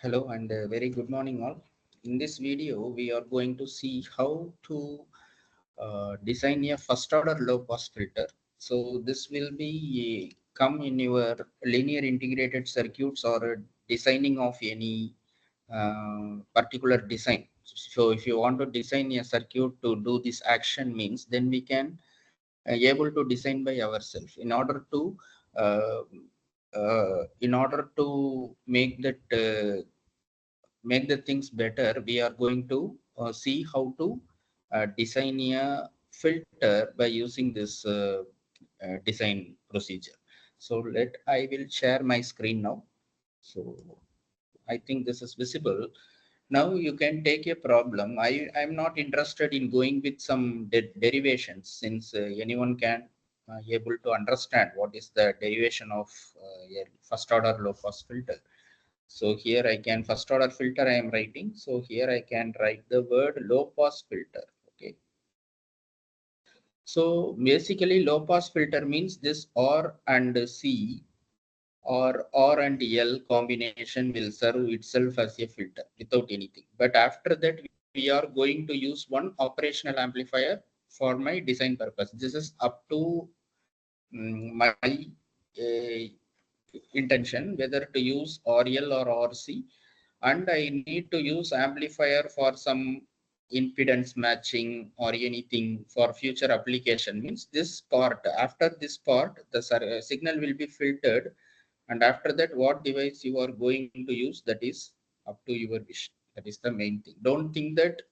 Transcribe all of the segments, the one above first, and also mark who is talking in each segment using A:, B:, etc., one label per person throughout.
A: Hello and very good morning all. In this video, we are going to see how to design a first order low pass filter. So this will be come in your linear integrated circuits or designing of any particular design. So if you want to design a circuit to do this action means, then we can able to design by ourselves uh, in order to make the things better. We are going to see how to design a filter by using this design procedure. So I will share my screen now. So I think this is visible. Now you can take a problem. I'm not interested in going with some derivations, since anyone can able to understand what is the derivation of a first order low pass filter. So here I can first order filter I am writing. So here I can write the word low pass filter. Okay. So basically low pass filter means this R and C or R and L combination will serve itself as a filter without anything. But after that we are going to use one operational amplifier for my design purpose. This is up to my uh, intention whether to use RL or RC, and I need to use amplifier for some impedance matching or anything for future application. Means this part, after this part the signal will be filtered, and after that what device you are going to use, that is up to your wish. That is the main thing. Don't think that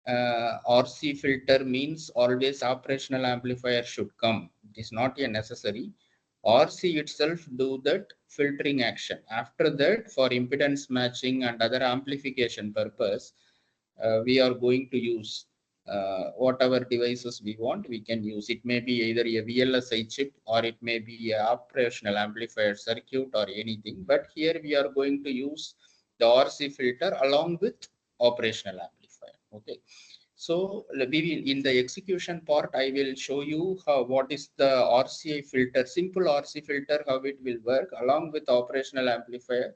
A: RC filter means always operational amplifier should come. It is not a necessary. RC itself do that filtering action. After that, for impedance matching and other amplification purpose, we are going to use whatever devices we want. We can use it. May be either a VLSI chip or it may be a operational amplifier circuit or anything. But here we are going to use the RC filter along with operational amplifier. Okay. So we will, in the execution part, I will show you how what is the RCA filter, simple RC filter, how it will work along with operational amplifier,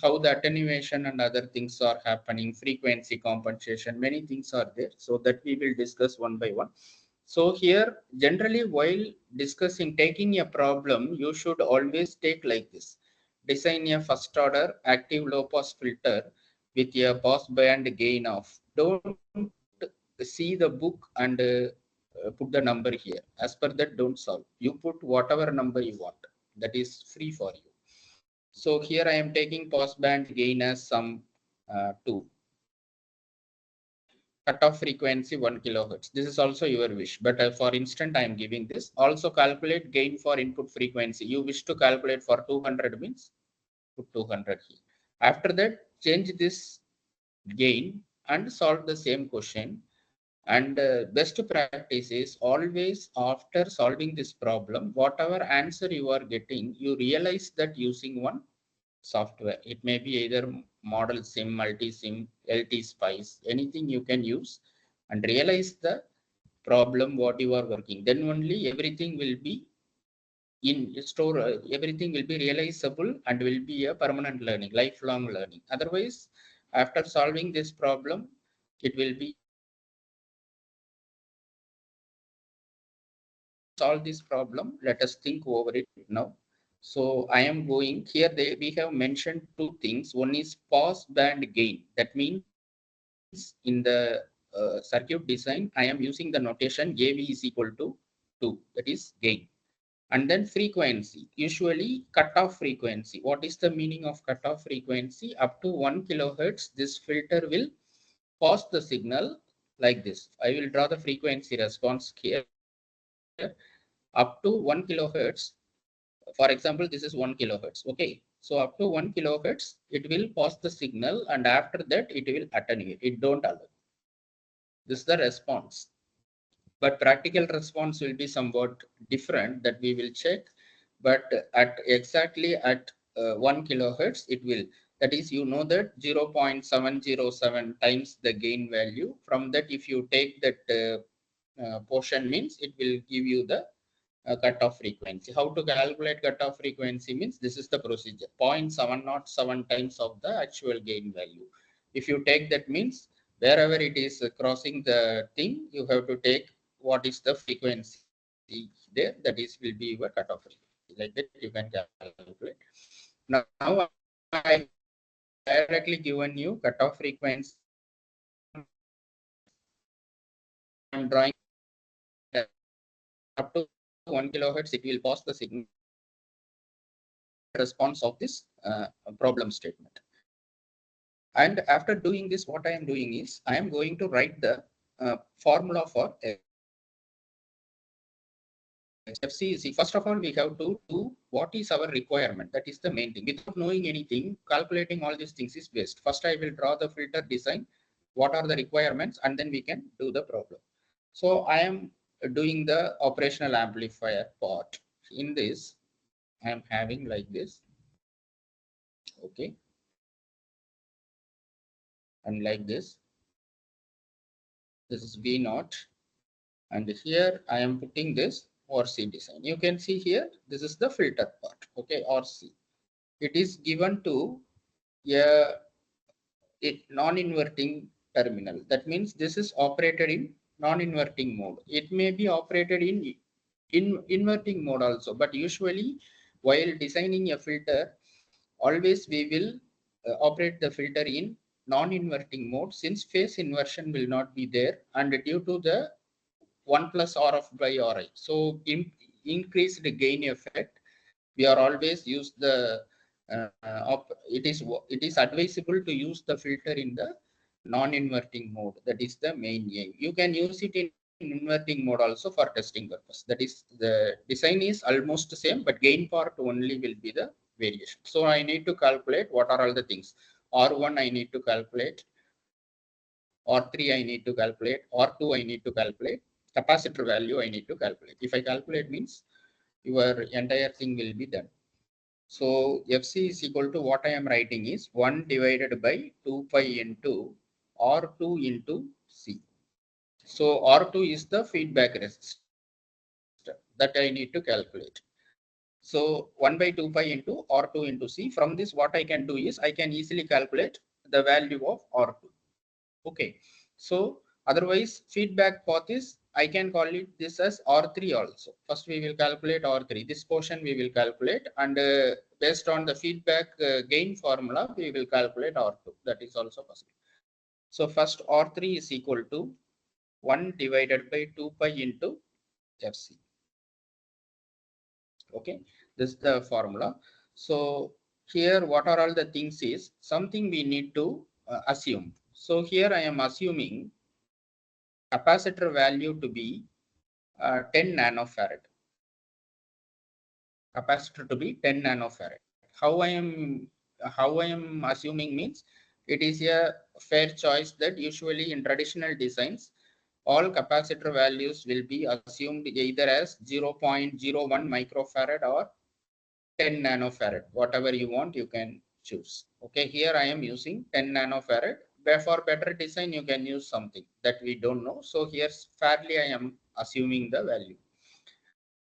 A: how the attenuation and other things are happening, frequency compensation, many things are there. So that we will discuss one by one. So here, generally, while discussing taking a problem, you should always take like this: design a first order active low pass filter with a pass band gain of. Don't see the book and put the number here. As per that, don't solve. You put whatever number you want. That is free for you. So here I am taking pass band gain as some 2. Cutoff frequency 1 kilohertz. This is also your wish, but for instant I am giving this. Also calculate gain for input frequency. You wish to calculate for 200 means put 200 here. After that, change this gain and solve the same question. And best practice is always after solving this problem, whatever answer you are getting, you realize that using one software. It may be either model sim, multi sim, LT spice, anything you can use, and realize the problem what you are working. Then only everything will be in store, everything will be realizable and will be a permanent learning, lifelong learning. Otherwise, after solving this problem, it will be solve this problem. Let us think over it now. So I am going here. We have mentioned two things. One is pass band gain. That means in the circuit design, I am using the notation AV is equal to 2. That is gain. And then frequency, usually cutoff frequency. What is the meaning of cutoff frequency? Up to 1 kilohertz, this filter will pass the signal like this. I will draw the frequency response here. Up to 1 kilohertz, for example, this is 1 kilohertz. Okay. So up to 1 kilohertz, it will pass the signal, and after that it will attenuate. It don't allow. This is the response. But practical response will be somewhat different, that we will check. But at exactly at 1 kilohertz, it will, that is, you know that 0.707 times the gain value. From that, if you take that portion means, it will give you the cutoff frequency. How to calculate cutoff frequency means this is the procedure. 0.707 times of the actual gain value. If you take that means wherever it is crossing the thing, you have to take what is the frequency there. That is will be your cutoff frequency. Like that you can calculate. Now I have directly given you cutoff frequency for 1 kilohertz. So I am drawing up to 1 kilohertz. It will pass the signal response of this problem statement. And after doing this, what I am doing is I am going to write the formula for FC. FC is, first of all, we have to do what is our requirement. That is the main thing. Without knowing anything, calculating all these things is waste. First, I will draw the filter design. What are the requirements? And then we can do the problem. So I am doing the operational amplifier part. In this, I am having like this. Okay. And like this. This is V naught. And here I am putting this RC design. You can see here, this is the filter part. Okay, RC. It is given to a non-inverting terminal. That means this is operated in non-inverting mode. It may be operated in inverting mode also, but usually while designing a filter, always we will operate the filter in non-inverting mode, since phase inversion will not be there, and due to the 1 plus RF by RI. So increased gain effect, we are always use the it is advisable to use the filter in the non-inverting mode. That is the main aim. You can use it in inverting mode also for testing purpose. That is, the design is almost same, but gain part only will be the variation. So I need to calculate what are all the things. R1 I need to calculate, R3 I need to calculate, R2 I need to calculate, capacitor value I need to calculate. If I calculate means your entire thing will be done. So FC is equal to what I am writing is 1 divided by 2 pi into R2 into C. So R2 is the feedback resistor that I need to calculate. So 1 by 2 pi into R2 into C. From this, what I can do is I can easily calculate the value of R2. Okay. So otherwise feedback path is, I can call it this as R3 also. First we will calculate R3. This portion we will calculate, and based on the feedback gain formula, we will calculate R2. That is also possible. So first R3 is equal to 1 divided by 2 pi into FC. Okay. This is the formula. So here what are all the things is something we need to assume. So here I am assuming capacitor value to be 10 nanofarad. Capacitor to be 10 nanofarad. How I am assuming means it is a fair choice that usually in traditional designs all capacitor values will be assumed either as 0.01 microfarad or 10 nanofarad. Whatever you want, you can choose. Okay, here I am using 10 nanofarad. For better design, you can use something that we don't know. So here fairly I am assuming the value.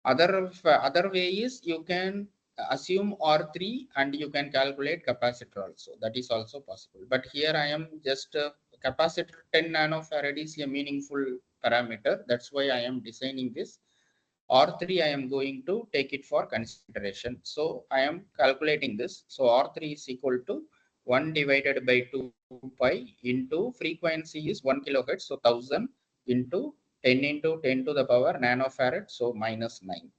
A: Other way is you can assume R3 and you can calculate capacitor also. That is also possible. But here I am just capacitor 10 nanofarad is a meaningful parameter. That's why I am designing this. R3 I am going to take it for consideration. So I am calculating this. So R3 is equal to 1 divided by 2 pi into frequency is 1 kilohertz. So 1000 into 10 into 10 to the power nanofarad. So minus 9.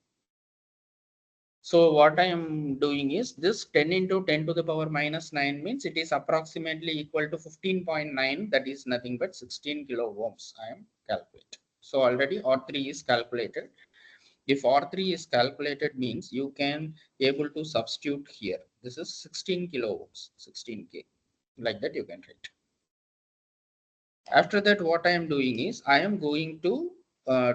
A: So what I am doing is this 10 into 10 to the power minus 9 means it is approximately equal to 15.9. That is nothing but 16 kilo ohms I am calculating. So already R3 is calculated. If R3 is calculated means you can able to substitute here. This is 16 kilo ohms, 16K. Like that you can write. After that, what I am doing is I am going to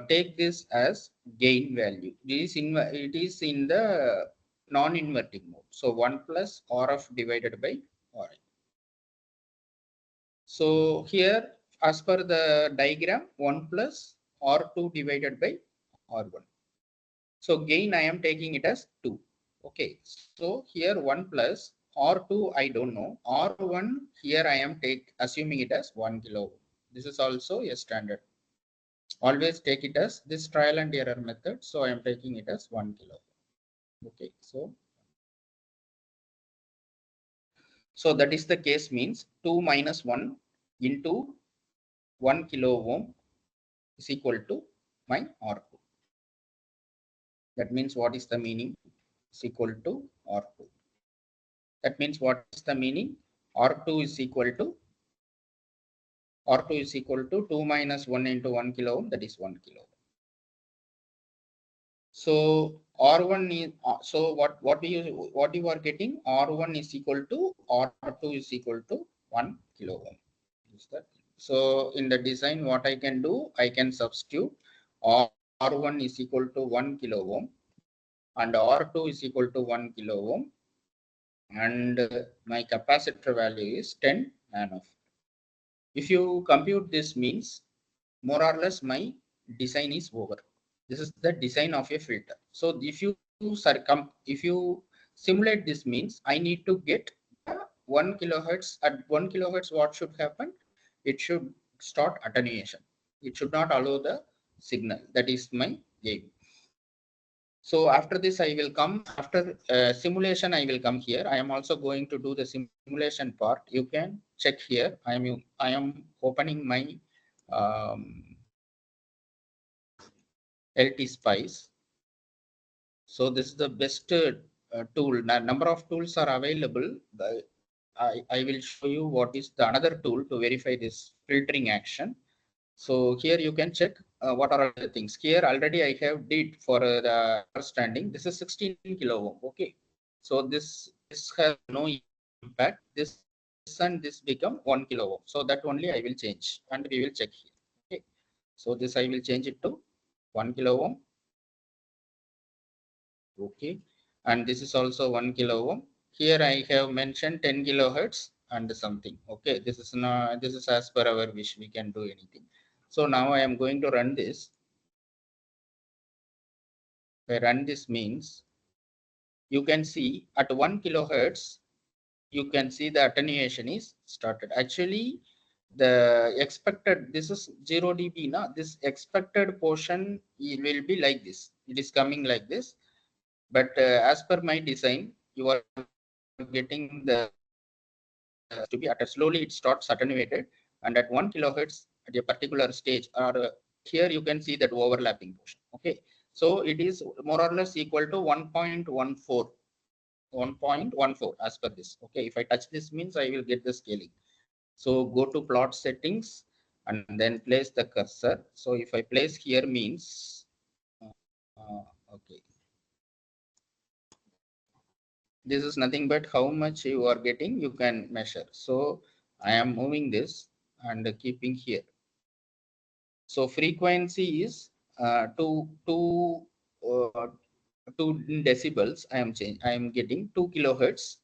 A: take this as gain value. It is in the non-inverting mode. So 1 plus RF divided by RI. So here, as per the diagram, 1 plus R2 divided by R1. So gain I am taking it as 2. Okay, so here 1 plus R2 I don't know. R1 here I am assuming it as 1 kilo ohm. This is also a standard. Always take it as this trial and error method. So I am taking it as 1 kilo ohm. Okay, so that is the case, means 2 minus 1 into 1 kilo ohm is equal to my R2. That means what is the meaning? Is equal to R2. That means what is the meaning? R2 is equal to R2 is equal to 2 minus 1 into 1 kilo ohm, that is 1 kilo ohm. So R1 is so what you are getting, R1 is equal to R2 is equal to 1 kilo ohm. Is that? So in the design, what I can do, I can substitute R1 is equal to 1 kilo ohm and R2 is equal to 1 kilo ohm, and my capacitor value is 10 nanofarad. If you compute this, means more or less my design is over. This is the design of a filter. So if you simulate this, means I need to get 1 kilohertz. At 1 kilohertz, what should happen? It should start attenuation. It should not allow the signal. That is my aim. So after this, I will come after simulation. I will come here. I am also going to do the simulation part. You can check here. I am opening my LT Spice. So this is the best tool. Number of tools are available. I will show you what is the another tool to verify this filtering action. So here you can check what are the things. Here already I have did for the understanding. This is 16 kilo ohm. Okay. So this has no impact. This and this become 1 kilo ohm. So that only I will change and we will check here. Okay. So this I will change it to 1 kilo ohm. Okay, and this is also 1 kilo ohm. Here I have mentioned 10 kilohertz and something. Okay, this is as per our wish. We can do anything. So now I am going to run this. If I run this, means you can see at 1 kilohertz, you can see the attenuation is started. Actually, the expected, this is 0 dB. Now this expected portion will be like this. It is coming like this. But as per my design, you are getting the to be at slowly it starts attenuated, and at 1 kilohertz at a particular stage, or here you can see that overlapping portion. Okay, so it is more or less equal to 1.14 as per this. Okay, if I touch this, means I will get the scaling. So go to plot settings and then place the cursor. So if I place here, means okay, this is nothing but how much you are getting, you can measure. So I am moving this and keeping here. So frequency is uh, 2 decibels. I am getting 2 kilohertz,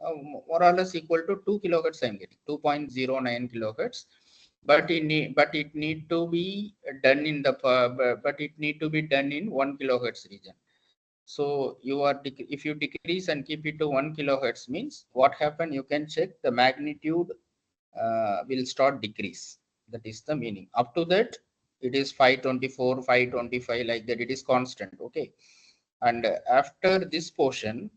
A: more or less equal to 2 kilohertz. I am getting 2.09 kilohertz, but it need to be done in the but it need to be done in 1 kilohertz region. So you are if you decrease and keep it to 1 kilohertz, means what happen, you can check the magnitude will start decrease. That is the meaning. Up to that, it is 524, 525, like that. It is constant. Okay. And after this portion,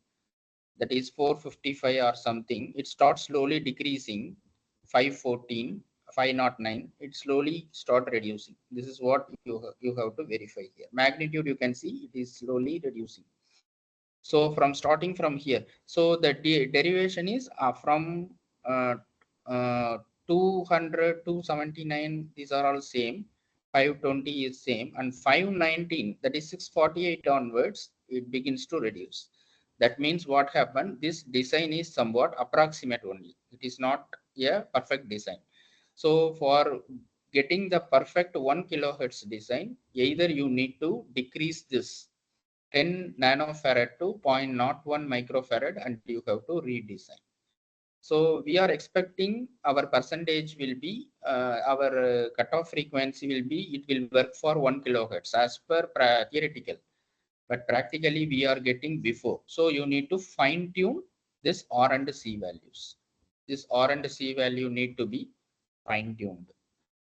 A: that is 455 or something, it starts slowly decreasing. 514, 509, it slowly start reducing. This is what you have to verify here. Magnitude, you can see it is slowly reducing. So from starting from here, so the derivation is from uh, uh, 200 to 79. These are all same. 520 is same, and 519, that is 648 onwards, it begins to reduce. That means what happened? This design is somewhat approximate only. It is not a perfect design. So for getting the perfect 1 kilohertz design, either you need to decrease this 10 nanofarad to 0.01 microfarad, and you have to redesign. So we are expecting our percentage will be, our cutoff frequency will be, it will work for 1 kilohertz as per theoretical. but practically we are getting before. So you need to fine tune this R and C values. This R and C value need to be fine tuned.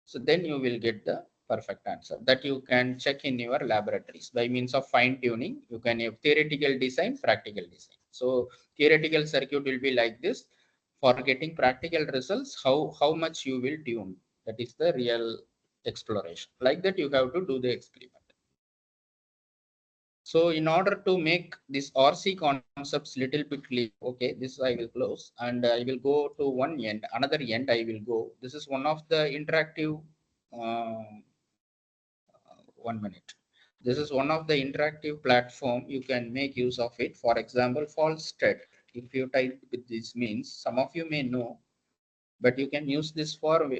A: So then you will get the perfect answer that you can check in your laboratories by means of fine tuning. You can have theoretical design, practical design. So theoretical circuit will be like this. For getting practical results, how much you will tune, that is the real exploration. Like that you have to do the experiment. So in order to make this RC concepts little bit clear, okay, this I will close and I will go to one end, another end I will go. This is one of the interactive, uh, 1 minute. This is one of the interactive platform. You can make use of it. For example, false state. If you type with this means, some of you may know, but you can use this for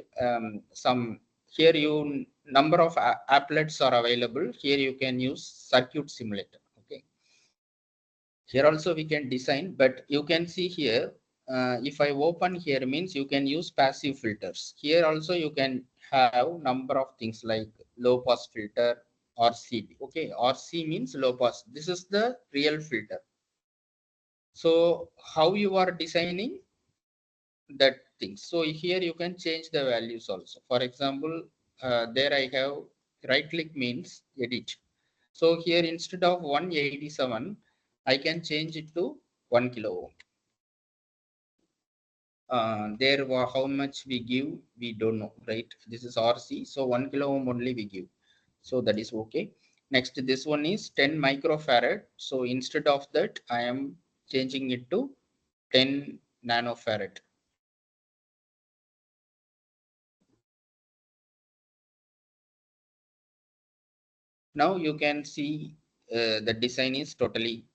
A: some. Here you number of applets are available. Here you can use circuit simulator. Okay. Here also we can design, but you can see here, if I open here means you can use passive filters. Here also you can have number of things like low pass filter or CD. Okay, or C means low pass. This is the real filter. So how you are designing that thing. So here you can change the values also. For example, there I have right click means edit. So here instead of 187, I can change it to 1 kilo ohm. There how much we give, we don't know, right? This is RC, so 1 kilo ohm only we give. So that is okay. Next, this one is 10 microfarad. So instead of that, I am changing it to 10 nanofarad. Now you can see the design is totally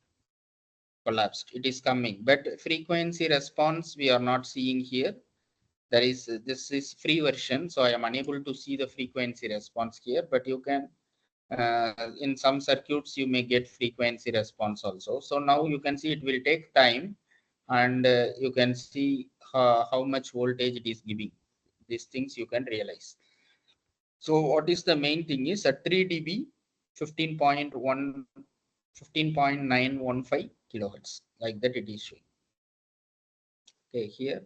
A: collapsed. It is coming, but frequency response we are not seeing here. There is this is free version, so I am unable to see the frequency response here. But you can in some circuits you may get frequency response also. So now you can see it will take time, and you can see how much voltage it is giving. These things you can realize. So what is the main thing is at 3 dB, 15.1, 15.915 kilohertz, like that it is showing. Okay, here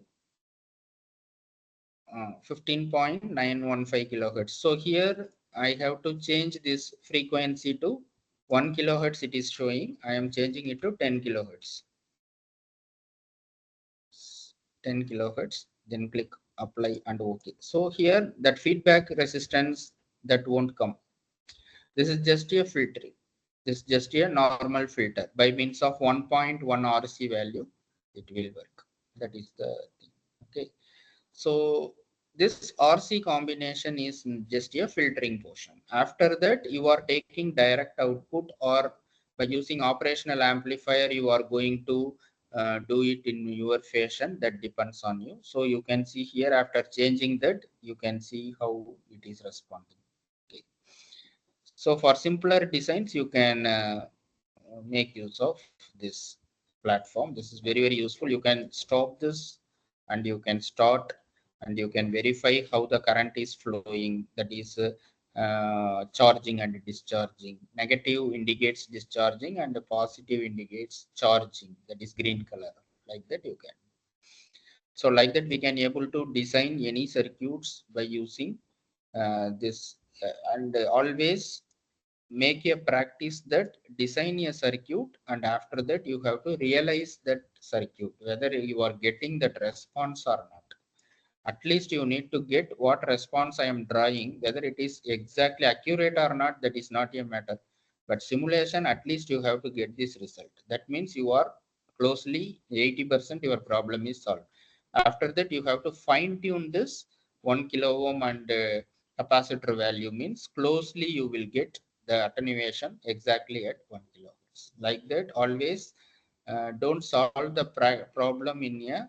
A: 15.915 kilohertz. So here I have to change this frequency to 1 kilohertz. It is showing. I am changing it to 10 kilohertz. 10 kilohertz. Then click apply and OK. So here that feedback resistance that won't come. This is just a filtering. This is just a normal filter by means of 1.1 RC value. It will work. That is the thing. Okay. So this RC combination is just a filtering portion. After that, you are taking direct output, or by using operational amplifier, you are going to do it in your fashion. That depends on you. So you can see here after changing that, you can see how it is responding. Okay. So for simpler designs, you can make use of this platform. This is very useful. You can stop this and you can start and you can verify how the current is flowing. That is charging and discharging. Negative indicates discharging and the positive indicates charging. That is green color. Like that you can. So like that we can able to design any circuits by using this and always make a practice that design a circuit, and after that you have to realize that circuit whether you are getting that response or not. At least you need to get what response I am drawing. Whether it is exactly accurate or not, that is not a matter, but simulation at least you have to get this result. That means you are closely 80% your problem is solved. After that you have to fine tune this 1 kilo ohm and capacitor value means closely you will get the attenuation exactly at 1 kilohertz. Like that always don't solve the problem in a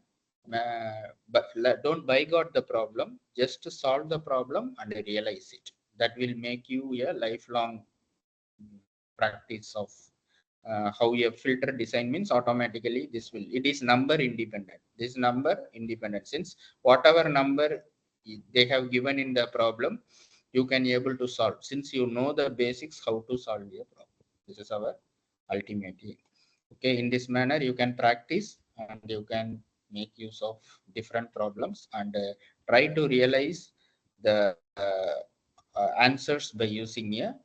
A: but don't bygoat the problem, just solve the problem and realize it. That will make you a lifelong practice of how a filter design means automatically this will, it is number independent. This number independent, since whatever number they have given in the problem, you can able to solve, since you know the basics how to solve a problem. This is our ultimately. Okay, in this manner you can practice and you can make use of different problems and try to realize the answers by using a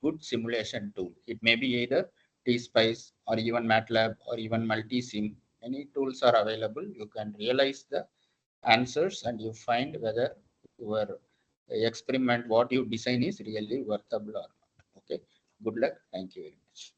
A: good simulation tool. It may be either T-Spice or even MATLAB or even Multisim. Any tools are available. You can realize the answers and you find whether your experiment, what you design is really worthable or not. Okay, good luck. Thank you very much.